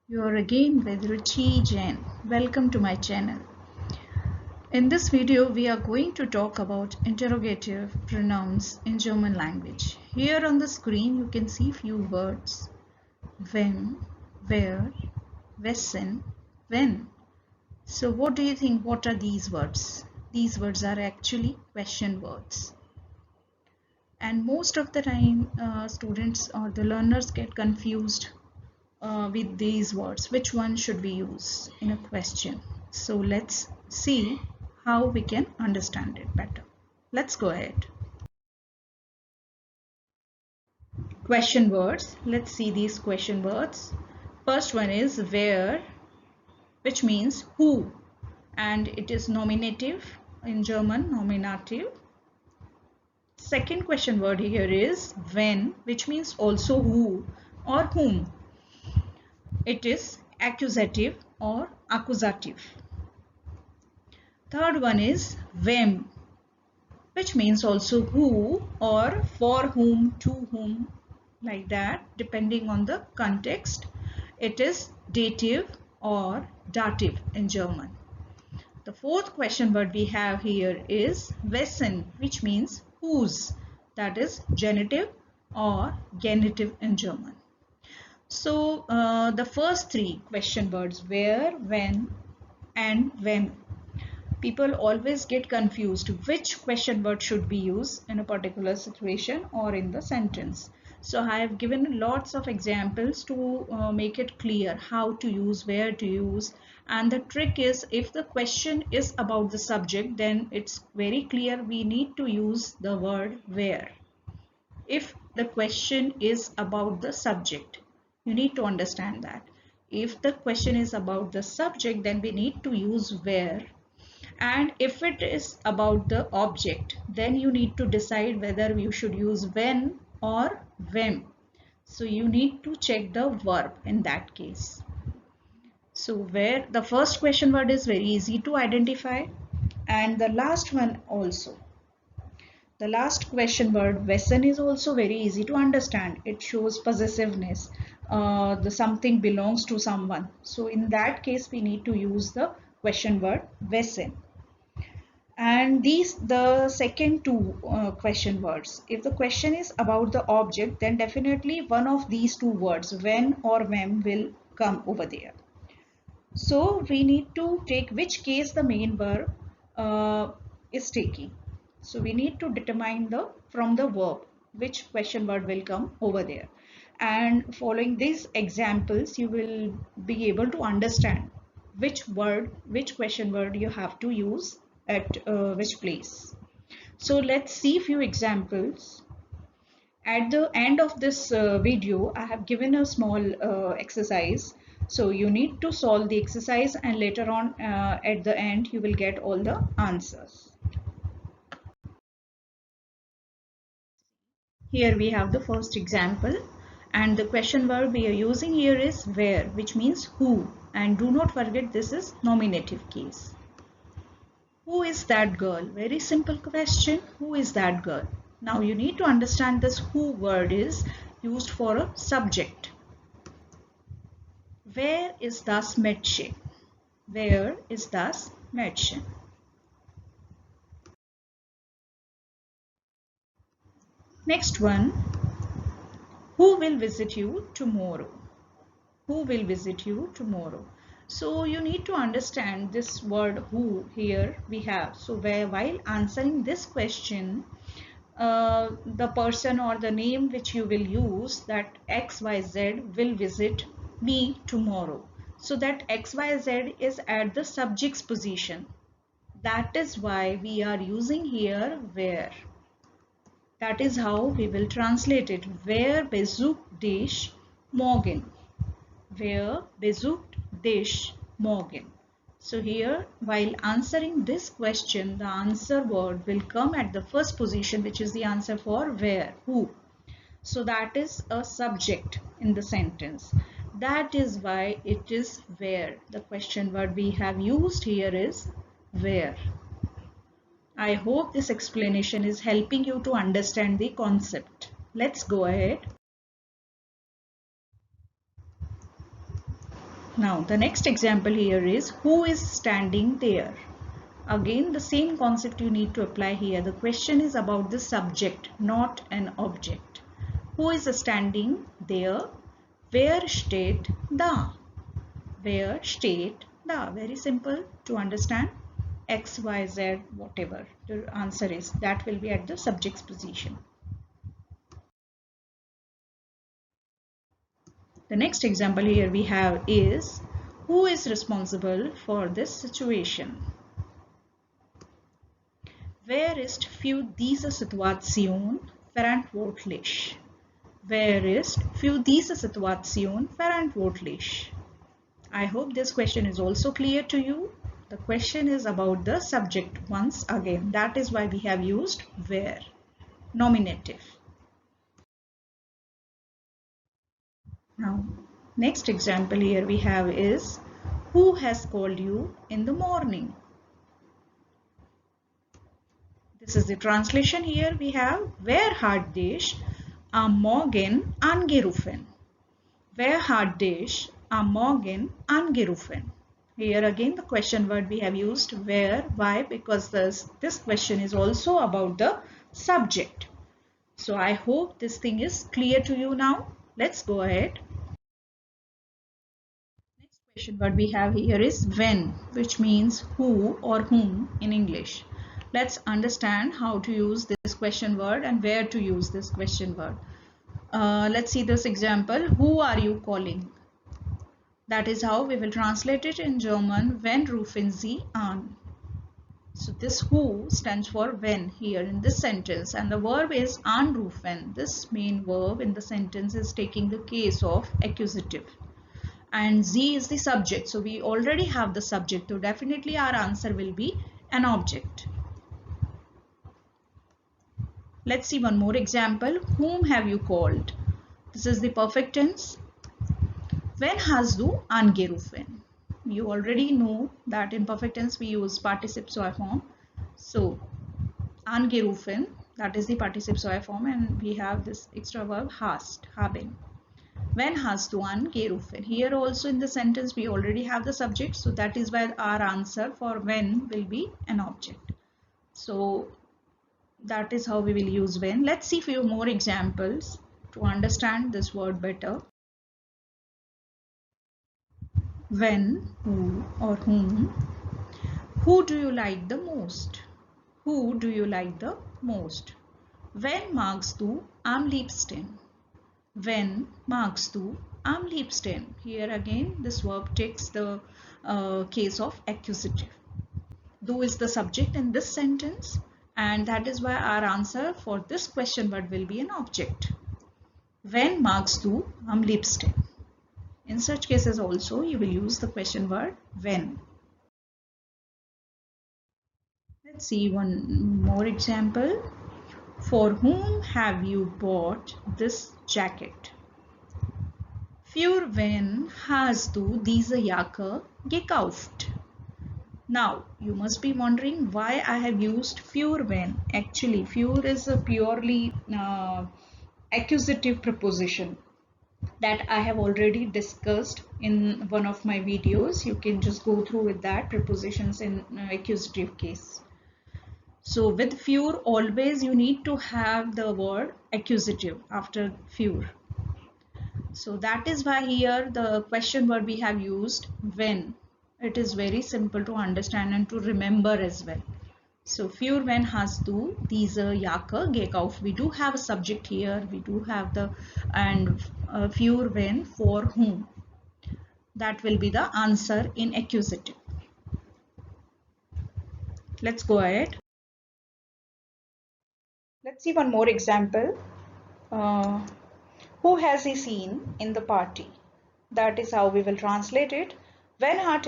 You are again with Ruchi Jain. Welcome to my channel. In this video, we are going to talk about interrogative pronouns in German language. Here on the screen, you can see few words: when, where, wessen, when. So what do you think? What are these words? These words are actually question words. And most of the time, students or the learners get confused with these words. Which one should we use in a question? So let's see how we can understand it better. Let's go ahead. Question words. Let's see these question words. First one is where, which means who, and it is nominative in German, nominative. Second question word here is when, which means also who or whom. It is accusative or accusative. Third one is wem, which means also who or for whom, to whom, like that, depending on the context. It is dative or dative in German. The fourth question word we have here is wessen, which means whose, that is genitive or genitive in German. So the first three question words, where, when, and when, people always get confused which question word should be used in a particular situation or in the sentence. So I have given lots of examples to make it clear how to use, where to use. And the trick is, if the question is about the subject, then it's very clear we need to use the word where. If the question is about the subject, you need to understand that. If the question is about the subject, then we need to use where. And if it is about the object, then you need to decide whether you should use when or when. So you need to check the verb in that case. So where, the first question word is very easy to identify, and the last one also. The last question word wessen is also very easy to understand. It shows possessiveness. The something belongs to someone. So in that case, we need to use the question word wessen. And these, the second two question words, if the question is about the object, then definitely one of these two words, when or when, will come over there. So we need to take which case the main verb is taking. So we need to determine the from the verb which question word will come over there. And following these examples, you will be able to understand which word, which question word you have to use at which place. So let's see few examples. At the end of this video, I have given a small exercise. So you need to solve the exercise, and later on at the end you will get all the answers. Here we have the first example, and the question verb we are using here is where, which means who, and do not forget this is nominative case. Who is that girl? Very simple question. Who is that girl? Now you need to understand this who word is used for a subject. Where is das Mädchen? Where is das Mädchen? Next one. Who will visit you tomorrow? Who will visit you tomorrow? So you need to understand this word who here we have. So while answering this question, the person or the name which you will use, that XYZ will visit me tomorrow. So that XYZ is at the subject's position. That is why we are using here where. That is how we will translate it. Wer besucht dich morgen? Wer besucht dich morgen? So here, while answering this question, the answer word will come at the first position, which is the answer for where, who. So that is a subject in the sentence. That is why it is where. The question word we have used here is where. I hope this explanation is helping you to understand the concept. Let's go ahead. Now the next example here is who is standing there? Again, the same concept you need to apply here. The question is about the subject, not an object. Who is standing there? Where steht da? Where steht da? Very simple to understand. X, Y, Z, whatever the answer is, that will be at the subject's position. The next example here we have is who is responsible for this situation? Wer ist für diese Situation verantwortlich? Wer ist für diese Situation verantwortlich? I hope this question is also clear to you. The question is about the subject once again. That is why we have used where, nominative. Now, next example here we have is who has called you in the morning? This is the translation here we have. Wer hat dich am Morgen angerufen? Wer hat dich am Morgen angerufen? Here again the question word we have used where. Why? Because this question is also about the subject. So I hope this thing is clear to you now. Let's go ahead. Next question word we have here is when, which means who or whom in English. Let's understand how to use this question word and where to use this question word. Let's see this example. Who are you calling? That is how we will translate it in German. Wen rufen Sie an? So this who stands for when here in this sentence, and the verb is anrufen. This main verb in the sentence is taking the case of accusative. And Z is the subject. So we already have the subject. So definitely our answer will be an object. Let's see one more example. Whom have you called? This is the perfect tense. When hast du angerufen? You already know that in perfect tense we use participe zwei form. So angerufen, that is the participe zwei form, and we have this extra verb hast, haben. When hast du angerufen? Here also in the sentence we already have the subject, so that is why our answer for when will be an object. So that is how we will use when. Let's see few more examples to understand this word better. When, who or whom. Who do you like the most? Who do you like the most? Wen magst du am liebsten? Wen magst du am liebsten? Here again this verb takes the case of accusative. Du is the subject in this sentence, and that is why our answer for this question word will be an object. Wen magst du am liebsten? In such cases also you will use the question word when. Let's see one more example. For whom have you bought this jacket? Für wen hast du diese Jacke gekauft? Now, you must be wondering why I have used für wen. Actually, für is a purely accusative preposition that I have already discussed in one of my videos. You can just go through with that, prepositions in accusative case. So with für, always you need to have the word accusative after für. So that is why here the question word we have used when. It is very simple to understand and to remember as well. So für wen hast du diese Jacke gekauft? We do have a subject here. We do have the and für wen, for whom. That will be the answer in accusative. Let's go ahead. Let's see one more example. Who has he seen in the party? That is how we will translate it. Wen hat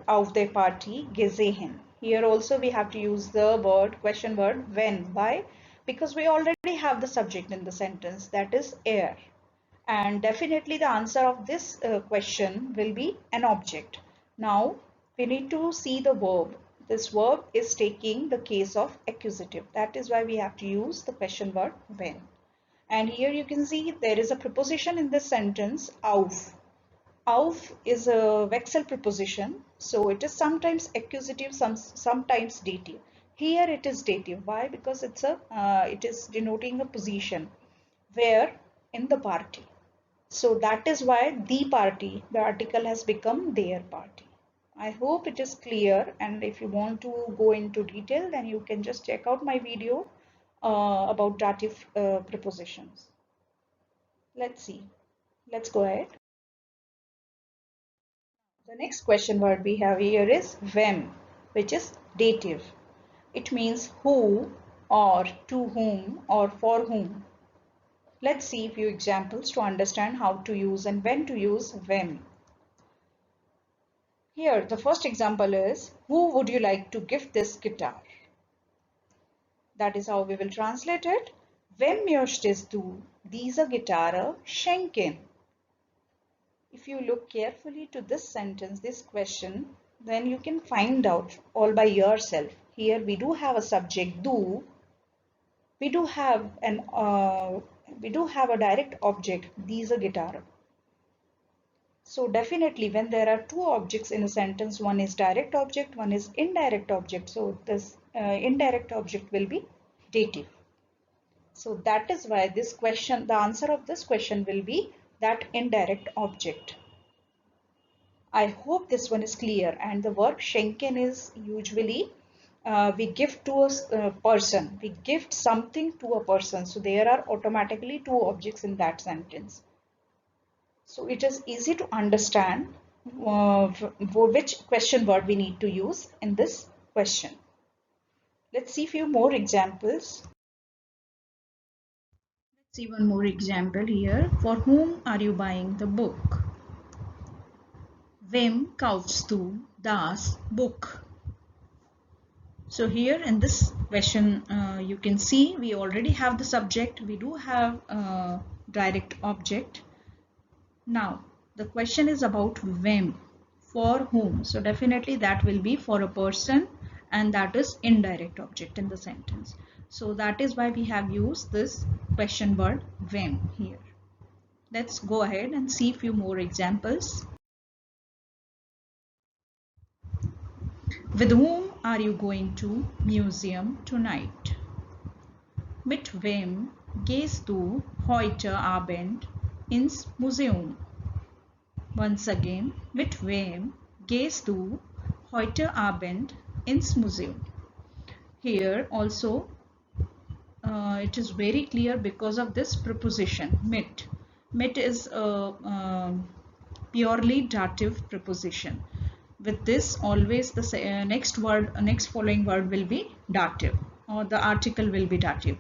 auf der Party gesehen? Here also we have to use the word, question word, when. Why? Because we already have the subject in the sentence, that is er. And definitely the answer of this question will be an object. Now we need to see the verb. This verb is taking the case of accusative. That is why we have to use the question word when. And here you can see there is a preposition in this sentence, auf. Auf is a vexel preposition, so it is sometimes accusative, sometimes dative. Here it is dative. Why? Because it is denoting a position where in the party. So that is why the party, the article has become their party. I hope it is clear, and if you want to go into detail, then you can just check out my video about dative prepositions. Let's see. Let's go ahead. The next question word we have here is wem, which is dative. It means who or to whom or for whom. Let's see a few examples to understand how to use and when to use wem. Here, the first example is, who would you like to gift this guitar? That is how we will translate it. Vem möchtest du diese Gitarre schenken? If you look carefully to this sentence, this question, then you can find out all by yourself. Here we do have a subject du. We do have a direct object, diese Gitarre. So definitely when there are two objects in a sentence, one is direct object, one is indirect object. So this indirect object will be dative. So that is why this question, the answer of this question will be that indirect object. I hope this one is clear. And the verb schenken is usually we give to a person. We gift something to a person. So there are automatically two objects in that sentence. So it is easy to understand which question word we need to use in this question. Let's see a few more examples. Let's see one more example here. For whom are you buying the book? Wem kaufst du das Buch? So here in this question, you can see we already have the subject. We do have a direct object. Now, the question is about whom, for whom. So definitely that will be for a person, and that is indirect object in the sentence. So that is why we have used this question word whom here. Let's go ahead and see a few more examples. With whom are you going to museum tonight? Mit wem gehst du heute Abend ins Museum? Once again, mit wem gehst du heute Abend ins Museum? Here also it is very clear because of this preposition mit. Mit is a purely dative preposition. With this, always the next following word will be dative, or the article will be dative.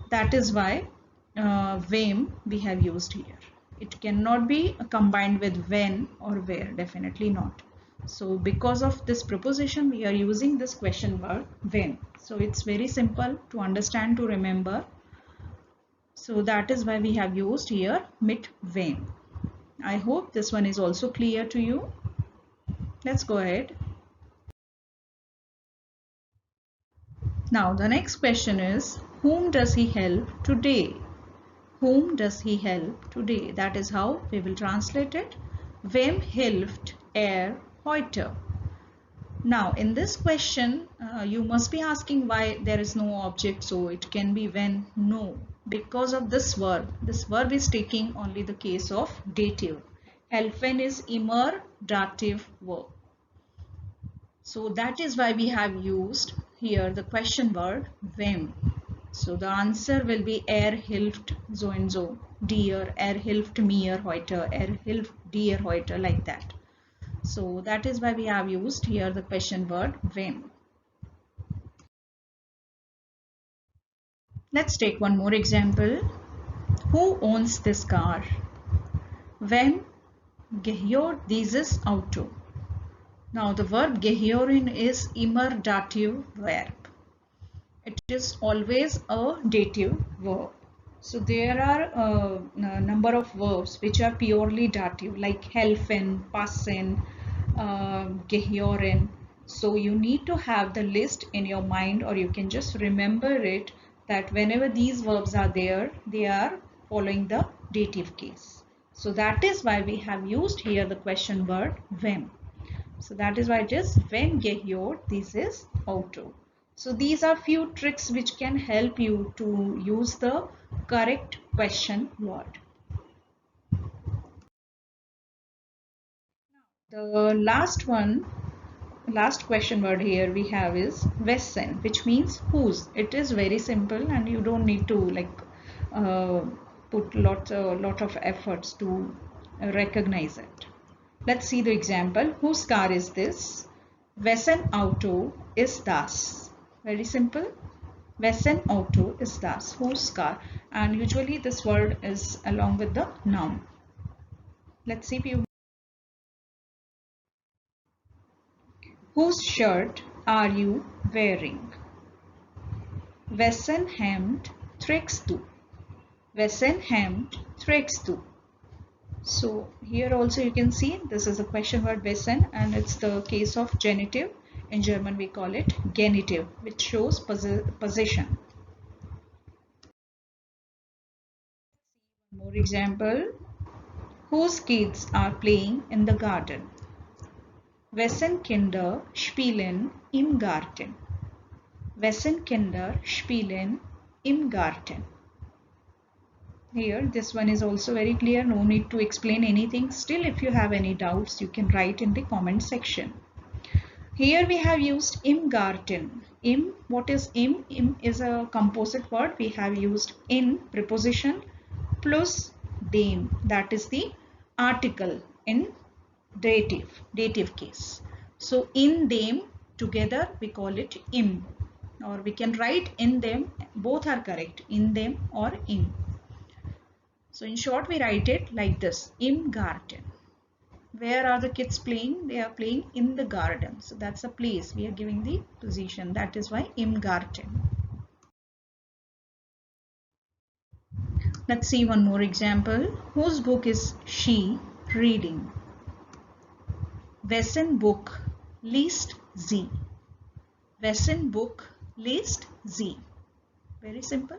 That is why whom we have used here. It cannot be combined with when or where, definitely not. So because of this preposition, we are using this question word when. So it's very simple to understand, to remember. So that is why we have used here mit wem. I hope this one is also clear to you. Let's go ahead. Now the next question is, whom does he help today? Whom does he help today? That is how we will translate it. Wem hilft heute? Now in this question, you must be asking why there is no object. So it can be when, no. Because of this verb is taking only the case of dative. Helfen is immer dative verb. So that is why we have used here the question word wem. So the answer will be hilft so and so, dir, hilft mir heute, hilft dir heute, like that. So that is why we have used here the question word wem. Let's take one more example. Who owns this car? Wem gehört dieses Auto? Now the verb gehören is immer dative verb. It is always a dative verb. So there are a number of verbs which are purely dative, like helfen, passen, gehören. So you need to have the list in your mind, or you can just remember it, that whenever these verbs are there, they are following the dative case. So that is why we have used here the question word when. So that is why it is when gehört. This is Auto. So these are few tricks which can help you to use the correct question word. The last question word here we have is wessen, which means whose. It is very simple and you don't need to uh, put lot of efforts to recognize it. Let's see the example. Whose car is this? Wessen Auto is das? Very simple. Wessen Auto is das? Whose car? And usually this word is along with the noun. Let's see few. Whose shirt are you wearing? Wessen Hemd trägst du? Wessen Hemd trägst du? So here also you can see this is a question word wessen and it's the case of genitive. In German we call it genitive, which shows possession. More example. Whose kids are playing in the garden? Wessen Kinder spielen im Garten? Wessen Kinder spielen im Garten? Here this one is also very clear, no need to explain anything. Still, if you have any doubts you can write in the comment section. Here we have used im Garten. Im, what is im? Im is a composite word. We have used in preposition plus dem, that is the article in dative case. So in them together we call it im, or we can write in them, both are correct, in them or in. So in short we write it like this, im Garten. Where are the kids playing? They are playing in the garden. So that's a place. We are giving the position. That is why im Garten. Let's see one more example. Whose book is she reading? Wessen Buch liest sie? Wessen Buch liest sie? Very simple.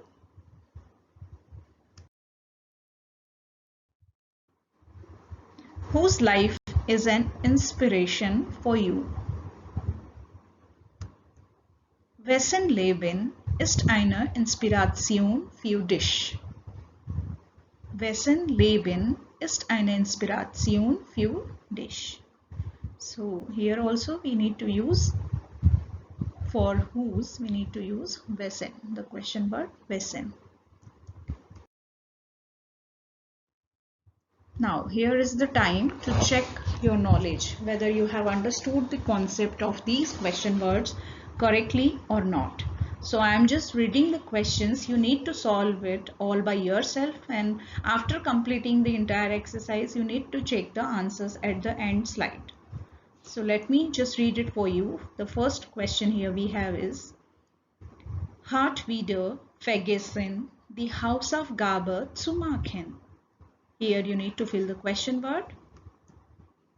Whose life is an inspiration for you? Wessen Leben ist eine Inspiration für dich? Wessen Leben ist eine Inspiration für dich? So here also we need to use, for whose we need to use wessen, the question word wessen. Now here is the time to check your knowledge, whether you have understood the concept of these question words correctly or not. So I am just reading the questions. You need to solve it all by yourself, and after completing the entire exercise you need to check the answers at the end slide. So let me just read it for you. The first question here we have is, hat wieder vergessen, die Hausaufgabe zu machen. Here you need to fill the question word.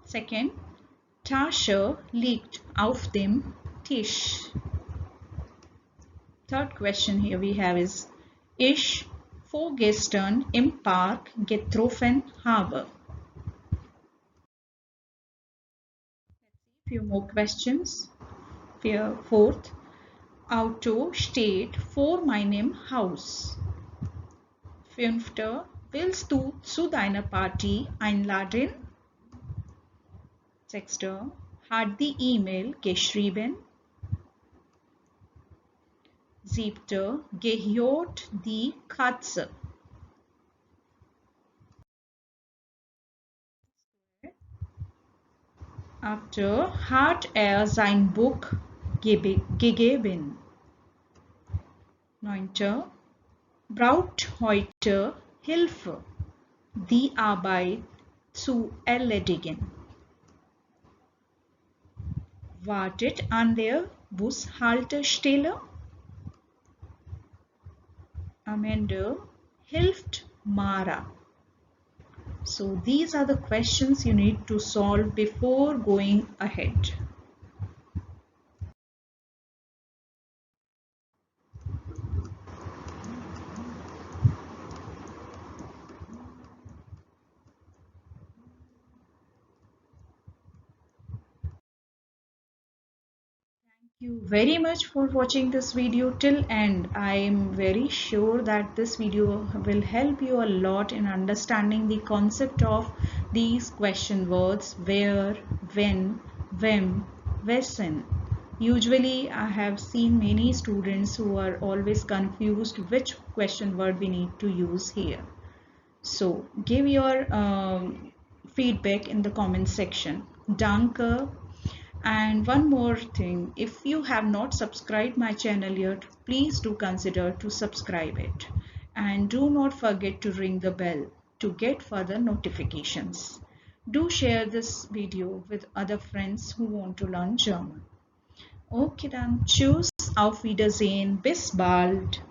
Second, Tasche liegt auf dem Tisch. Third question here we have is, ich vorgestern im Park getroffen habe. Few more questions. Fourth, Auto steht vor meinem Haus. Fünfter, willst du zu deiner Party einladen? Sechster, hat die E-Mail geschrieben? Siebter, gehört die Katze? Achter, hat sein Buch gegeben? Neunter, braucht heute Hilfe, die Arbeit zu erledigen? Wartet an der Bushaltestelle? Am Ende, hilft Mara? So these are the questions you need to solve before going ahead. You very much for watching this video till end. I am very sure that this video will help you a lot in understanding the concept of these question words where, when, when, wessen. Usually I have seen many students who are always confused which question word we need to use here. So give your feedback in the comment section. Danke. And one more thing, if you have not subscribed my channel yet, please do consider to subscribe it. And do not forget to ring the bell to get further notifications. Do share this video with other friends who want to learn German. Okay dann, tschüss, auf Wiedersehen, bis bald.